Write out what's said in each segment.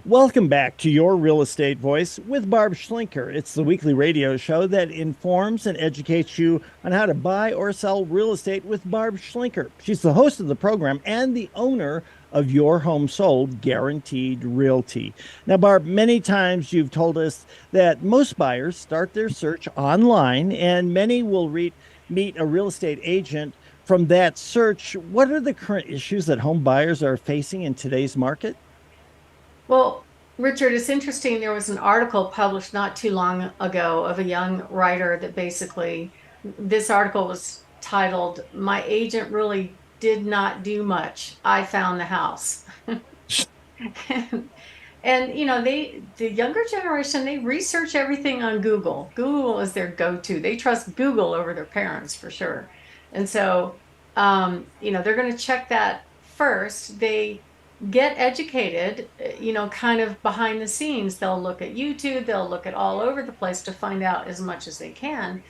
Welcome back to Your Real Estate Voice with Barb Schlinker. It's the weekly radio show that informs and educates you on how to buy or sell real estate with Barb Schlinker. She's the host of the program and the owner of Your Home Sold Guaranteed Realty. Now, Barb, many times you've told us that most buyers start their search online and many will meet a real estate agent from that search. What are the current issues that home buyers are facing in today's market? Well, Richard, it's interesting. There was an article published not too long ago of a young writer that basically, this article was titled, "My Agent Really Did Not Do Much. I Found the House." And, the younger generation, they research everything on Google. Google is their go-to. They trust Google over their parents for sure. And so, they're going to check that first. They get educated, kind of behind the scenes. They'll look at YouTube, they'll look at all over the place to find out as much as they can.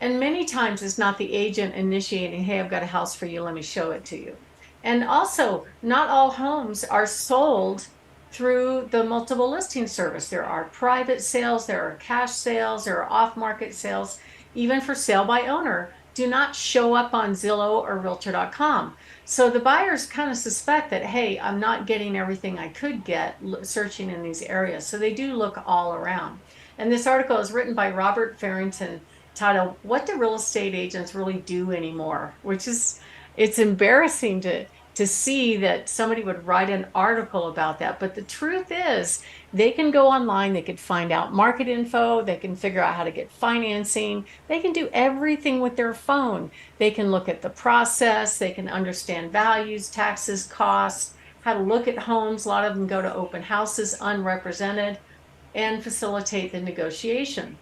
And many times it's not the agent initiating, "Hey, I've got a house for you, let me show it to you." And also, not all homes are sold through the multiple listing service. There are private sales, there are cash sales, there are off-market sales, even for sale by owner. Do not show up on Zillow or Realtor.com. So the buyers kind of suspect that, hey, I'm not getting everything I could get searching in these areas. So they do look all around. And this article is written by Robert Farrington, titled, "What Do Real Estate Agents Really Do Anymore?" Which is, it's embarrassing to see that somebody would write an article about that. But the truth is, they can go online, they can find out market info, they can figure out how to get financing, they can do everything with their phone. They can look at the process, they can understand values, taxes, costs, how to look at homes. A lot of them go to open houses unrepresented and facilitate the negotiation.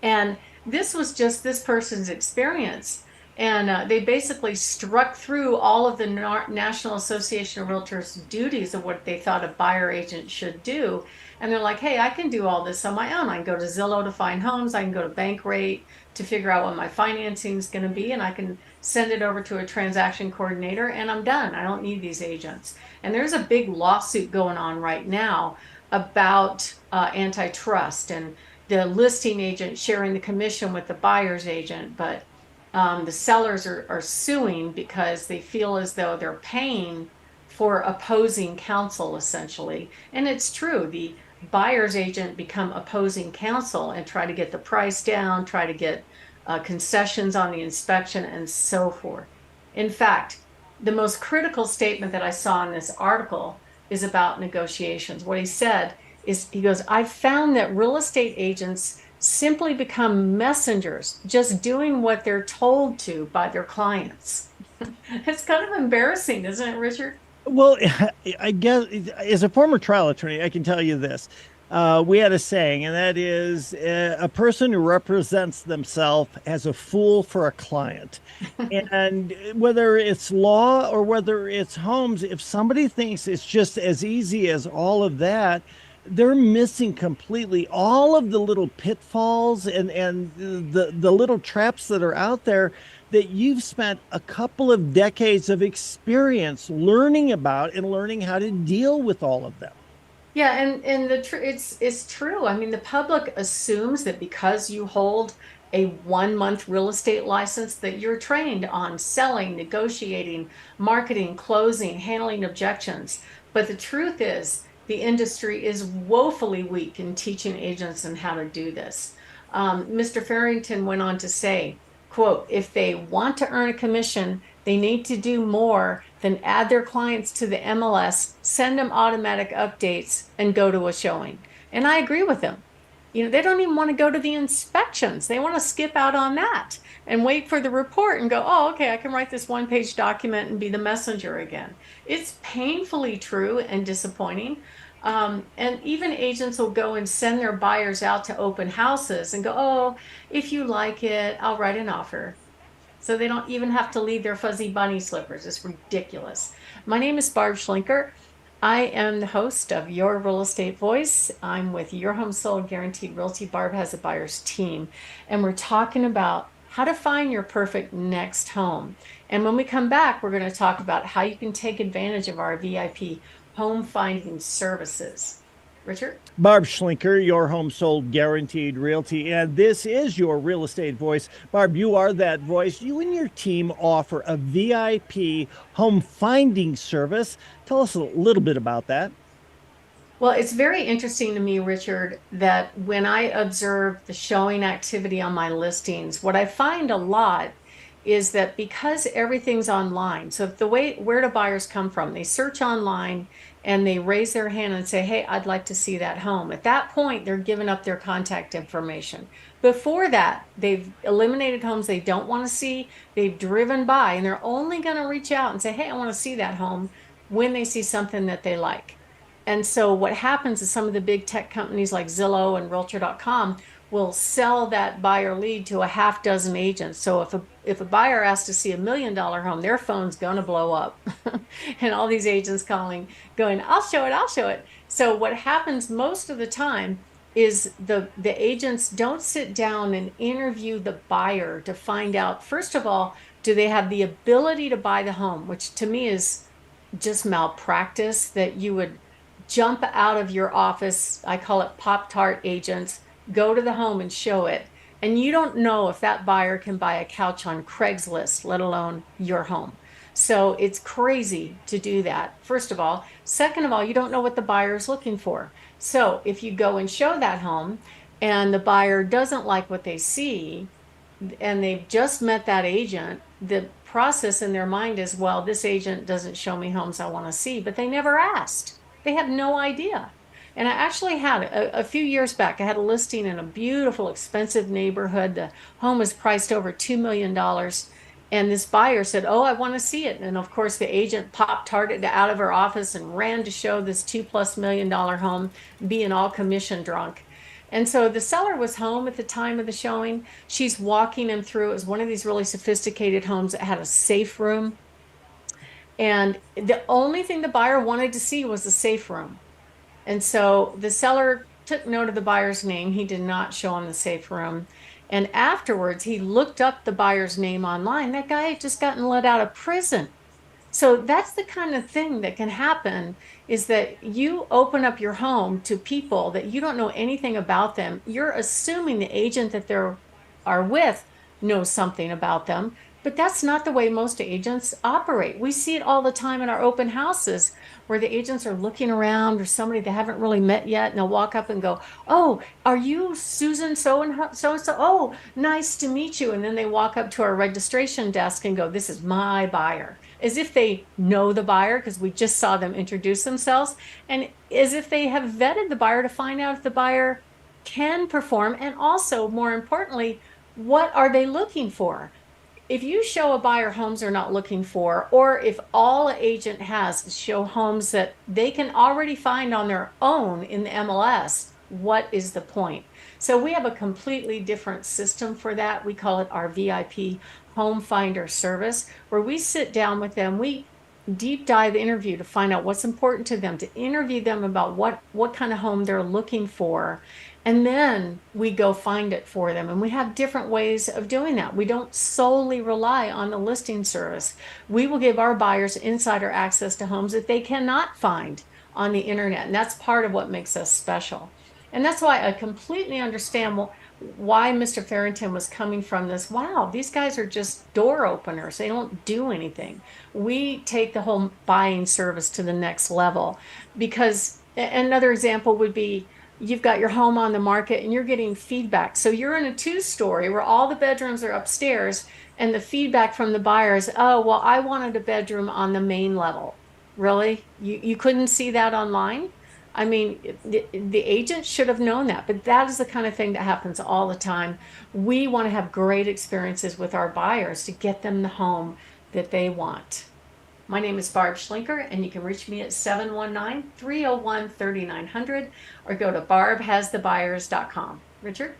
And this was just this person's experience. And they basically struck through all of the National Association of Realtors duties of what they thought a buyer agent should do. And they're like, hey, I can do all this on my own. I can go to Zillow to find homes. I can go to Bankrate to figure out what my financing is going to be. And I can send it over to a transaction coordinator and I'm done. I don't need these agents. And there's a big lawsuit going on right now about antitrust and the listing agent sharing the commission with the buyer's agent. But the sellers are suing because they feel as though they're paying for opposing counsel, essentially. And it's true. The buyer's agent become opposing counsel and try to get the price down, try to get concessions on the inspection, and so forth. In fact, the most critical statement that I saw in this article is about negotiations. What he said is, he goes, "I found that real estate agents simply become messengers, just doing what they're told to by their clients." It's kind of embarrassing, isn't it, Richard? Well, I guess as a former trial attorney, I can tell you this. We had a saying, and that is a person who represents themselves as a fool for a client. And whether it's law or whether it's homes, if somebody thinks it's just as easy as all of that, they're missing completely all of the little pitfalls and the little traps that are out there that you've spent a couple of decades of experience learning about and learning how to deal with all of them. Yeah, and it's true. I mean, the public assumes that because you hold a 1 month real estate license that you're trained on selling, negotiating, marketing, closing, handling objections. But the truth is, the industry is woefully weak in teaching agents on how to do this. Mr. Farrington went on to say, quote, "If they want to earn a commission, they need to do more than add their clients to the MLS, send them automatic updates, and go to a showing." And I agree with him. They don't even want to go to the inspections. They want to skip out on that and wait for the report and go, "Oh, okay, I can write this one-page document and be the messenger again." It's painfully true and disappointing. And even agents will go and send their buyers out to open houses and go, "Oh, if you like it, I'll write an offer." So they don't even have to leave their fuzzy bunny slippers. It's ridiculous. My name is Barb Schlinker. I am the host of Your Real Estate Voice. I'm with Your Home Sold Guaranteed Realty. Barb has a buyer's team, and we're talking about how to find your perfect next home. And when we come back, we're going to talk about how you can take advantage of our VIP home finding services. Richard? Barb Schlinker, your home sold guaranteed realty. And this is your real estate voice. Barb, you are that voice. You and your team offer a VIP home finding service. Tell us a little bit about that. Well, it's very interesting to me, Richard, that when I observe the showing activity on my listings, what I find a lot is that because everything's online, so the way where do buyers come from? They search online and they raise their hand and say, "Hey, I'd like to see that home." At that point, they're giving up their contact information. Before that, they've eliminated homes they don't want to see. They've driven by and they're only going to reach out and say, "Hey, I want to see that home," when they see something that they like. And so what happens is some of the big tech companies like Zillow and Realtor.com will sell that buyer lead to a half dozen agents. So if a buyer asks to see $1 million home, their phone's going to blow up. And all these agents calling, going, "I'll show it, I'll show it." So what happens most of the time is the agents don't sit down and interview the buyer to find out, first of all, do they have the ability to buy the home, which to me is just malpractice, that you would jump out of your office. I call it Pop Tart agents, go to the home and show it. And you don't know if that buyer can buy a couch on Craigslist, let alone your home. So it's crazy to do that, first of all. Second of all, you don't know what the buyer is looking for. So if you go and show that home and the buyer doesn't like what they see, and they've just met that agent, the process in their mind is, well, this agent doesn't show me homes I want to see, but they never asked. They have no idea. And I actually had a few years back, I had a listing in a beautiful, expensive neighborhood. The home was priced over $2 million. And this buyer said, "Oh, I want to see it." And of course, the agent popped tarted out of her office and ran to show this $2+ million home, being all commission drunk. And so the seller was home at the time of the showing. She's walking him through. It was one of these really sophisticated homes that had a safe room. And the only thing the buyer wanted to see was the safe room. And so the seller took note of the buyer's name. He did not show him the safe room. And afterwards, he looked up the buyer's name online. That guy had just gotten let out of prison. So that's the kind of thing that can happen, is that you open up your home to people that you don't know anything about them. You're assuming the agent that are with knows something about them, but that's not the way most agents operate. We see it all the time in our open houses where the agents are looking around, or somebody they haven't really met yet, and they'll walk up and go, "Oh, are you Susan so and so and so? Oh, nice to meet you." And then they walk up to our registration desk and go, "This is my buyer," as if they know the buyer because we just saw them introduce themselves, and as if they have vetted the buyer to find out if the buyer can perform, and also, more importantly, what are they looking for. If you show a buyer homes they're not looking for, or if all an agent has is show homes that they can already find on their own in the MLS, what is the point? So we have a completely different system for that. We call it our VIP home finder service, where we sit down with them. We deep dive interview to find out what's important to them, to interview them about what kind of home they're looking for. And then we go find it for them. And we have different ways of doing that. We don't solely rely on the listing service. We will give our buyers insider access to homes that they cannot find on the internet. And that's part of what makes us special. And that's why I completely understand why Mr. Farrington was coming from this. Wow, these guys are just door openers. They don't do anything. We take the whole buying service to the next level, because another example would be, you've got your home on the market and you're getting feedback. So you're in a two-story where all the bedrooms are upstairs, and the feedback from the buyers, "Oh, well, I wanted a bedroom on the main level." Really? You couldn't see that online? I mean, the agent should have known that, but that is the kind of thing that happens all the time. We want to have great experiences with our buyers to get them the home that they want. My name is Barb Schlinker, and you can reach me at 719-301-3900, or go to barbhasthebuyers.com. Richard?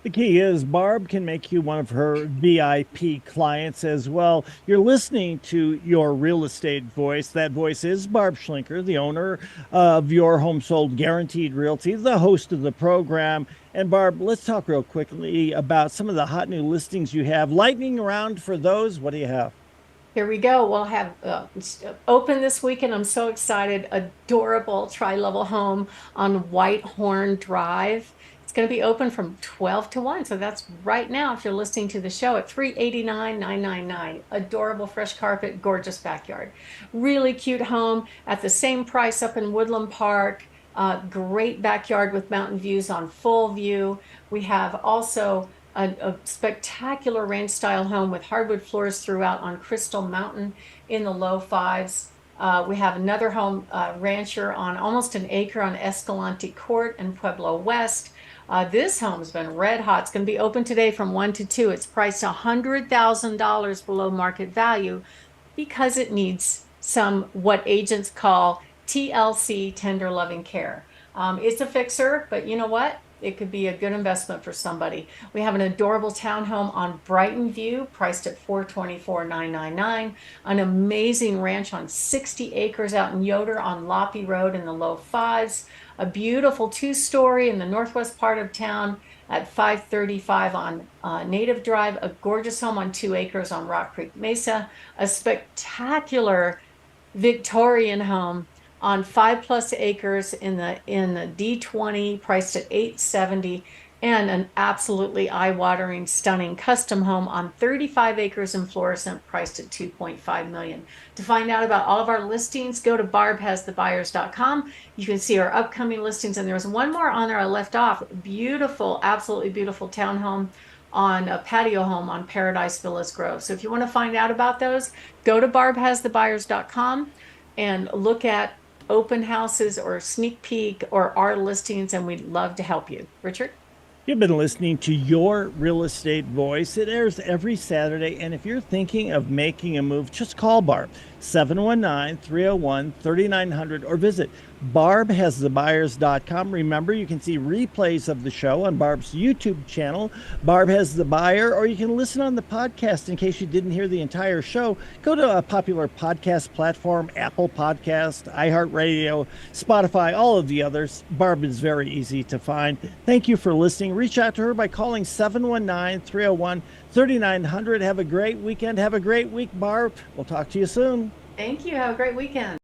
The key is Barb can make you one of her VIP clients as well. You're listening to your real estate voice. That voice is Barb Schlinker, the owner of Your Home Sold Guaranteed Realty, the host of the program. And Barb, let's talk real quickly about some of the hot new listings you have. Lightning round for those. What do you have? Here we go. We'll have open this weekend. I'm so excited. Adorable tri-level home on Whitehorn Drive. It's going to be open from 12 to 1. So that's right now if you're listening to the show at $389,999. Adorable fresh carpet, gorgeous backyard. Really cute home at the same price up in Woodland Park. Great backyard with mountain views on Full View. We have also a spectacular ranch style home with hardwood floors throughout on Crystal Mountain in the low fives. We have another home, rancher on almost an acre on Escalante Court in Pueblo West. This home's been red hot. It's going to be open today from 1 to 2. It's priced $100,000 below market value because it needs some what agents call TLC, tender loving care. It's a fixer, but you know what? It could be a good investment for somebody. We have an adorable townhome on Brighton View, priced at $424,999. An amazing ranch on 60 acres out in Yoder on Loppy Road in the low fives. A beautiful 2-story in the northwest part of town at 535 on Native Drive. A gorgeous home on 2 acres on Rock Creek Mesa. A spectacular Victorian home on 5+ acres in the D20, priced at $870, and an absolutely eye-watering, stunning custom home on 35 acres in Florissant, priced at $2.5 million. To find out about all of our listings, go to barbhasthebuyers.com. You can see our upcoming listings, and there's one more on there I left off. Beautiful, absolutely beautiful townhome on a patio home on Paradise Villas Grove. So if you want to find out about those, go to barbhasthebuyers.com and look at open houses or sneak peek or our listings, and we'd love to help you. Richard? You've been listening to Your Real Estate Voice. It airs every Saturday, and if you're thinking of making a move, just call Barb, 719-301-3900, or visit barbhasthebuyers.com. Remember, you can see replays of the show on Barb's YouTube channel, Barb Has the Buyer, or you can listen on the podcast in case you didn't hear the entire show. Go to a popular podcast platform, Apple Podcast, iHeartRadio, Spotify, all of the others. Barb is very easy to find. Thank you for listening. Reach out to her by calling 719-301-3900. Have a great weekend. Have a great week, Barb. We'll talk to you soon. Thank you. Have a great weekend.